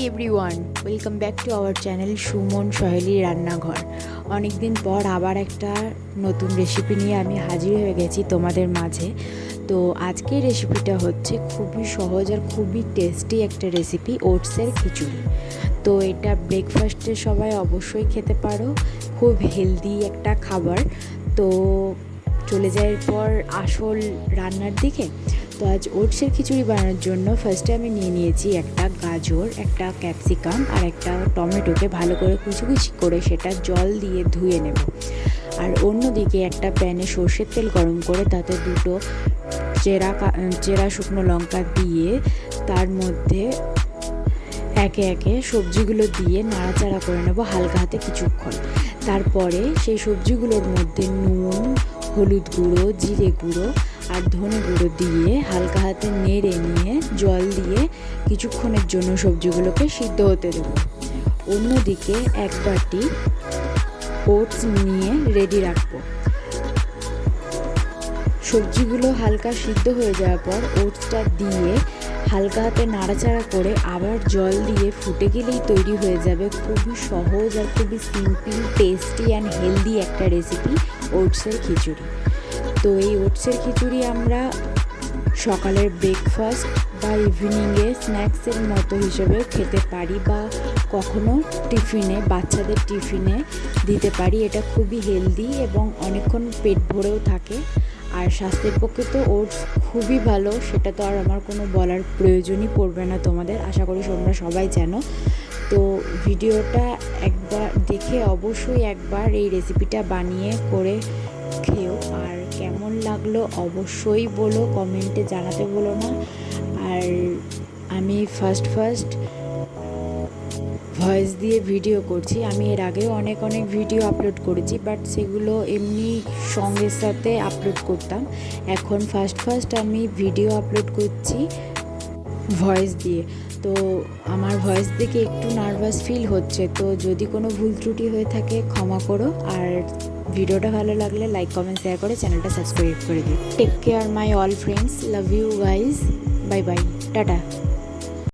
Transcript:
Everyone, welcome back to our channel Suman সহেলি রান্নাঘর। অনেক দিন পর আবার একটা নতুন রেসিপি নিয়ে আমি হাজির হয়ে গেছি তোমাদের মাঝে। তো আজকের রেসিপিটা হচ্ছে খুবই সহজ আর খুবই টেস্টি একটা রেসিপি, ওটসের খিচুড়ি। তো এটা ব্রেকফাস্টে সবাই অবশ্যই খেতে পারো, খুব হেলদি একটা খাবার। তো চলে যাওয়ার পর আসল রান্নার দিকে। তো আজ ওটসের খিচুড়ি বানানোর জন্য ফার্স্টে আমি নিয়ে নিয়েছি একটা গাজর, একটা ক্যাপসিকাম আর একটা টমেটোকে ভালো করে কুচি কুচি করে সেটা জল দিয়ে ধুয়ে নেব। আর অন্যদিকে একটা প্যানে সর্ষের তেল গরম করে তাতে দুটো চেরা শুকনো লঙ্কা দিয়ে তার মধ্যে একে একে সবজিগুলো দিয়ে নাড়াচাড়া করে নেব হালকা হাতে কিছুক্ষণ। তারপরে সেই সবজিগুলোর মধ্যে নুন, হলুদ গুঁড়ো, জিরে গুঁড়ো আর ধনে গুঁড়ো দিয়ে হালকা হাতে নেড়ে নিয়ে জল দিয়ে কিছুক্ষণের জন্য সবজিগুলোকে সিদ্ধ হতে দেব। অন্যদিকে এক বাটি ওটস নিয়ে রেডি রাখবো। সবজিগুলো হালকা সিদ্ধ হয়ে যাওয়ার পর ওটসটা দিয়ে হালকা হাতে নাড়াচাড়া করে আবার জল দিয়ে ফুটে গেলেই তৈরি হয়ে যাবে খুবই সহজ আর খুবই সিম্পল, টেস্টি অ্যান্ড হেলদি একটা রেসিপি, ওটসের খিচুড়ি। তো এই ওটসের খিচুড়ি আমরা সকালের ব্রেকফাস্ট বা ইভিনিংয়ে স্ন্যাক্সের মতো হিসেবে খেতে পারি বা কখনো টিফিনে, বাচ্চাদের টিফিনে দিতে পারি। এটা খুবই হেলদি এবং অনেকক্ষণ পেট ভরেও থাকে। আর স্বাস্থ্যের পক্ষে তো ওটস খুবই ভালো, সেটা তো আর আমার কোনো বলার প্রয়োজনই পড়বে না তোমাদের, আশা করি তোমরা সবাই জানো। তো ভিডিওটা একবার দেখে অবশ্যই একবার এই রেসিপিটা বানিয়ে করে খেও, আর কেমন লাগলো অবশ্যই বলো, কমেন্টে জানাতে বলো না। আর আমি ফার্স্ট ভয়েস দিয়ে ভিডিও করছি। আমি এর আগেও অনেক ভিডিও আপলোড করেছি, বাট সেগুলো এমনি সঙ্গের সাথে আপলোড করতাম। এখন ফার্স্ট আমি ভিডিও আপলোড করছি ভয়েস দিয়ে। তো আমার ভয়েস দেখে একটু নার্ভাস ফিল হচ্ছে, তো যদি কোনো ভুল ত্রুটি হয়ে থাকে ক্ষমা করো। আর ভিডিওটা ভালো লাগলে লাইক, কমেন্ট, শেয়ার করে চ্যানেলটা সাবস্ক্রাইব করে দিও। Take care my all friends, love you guys, bye bye, tata.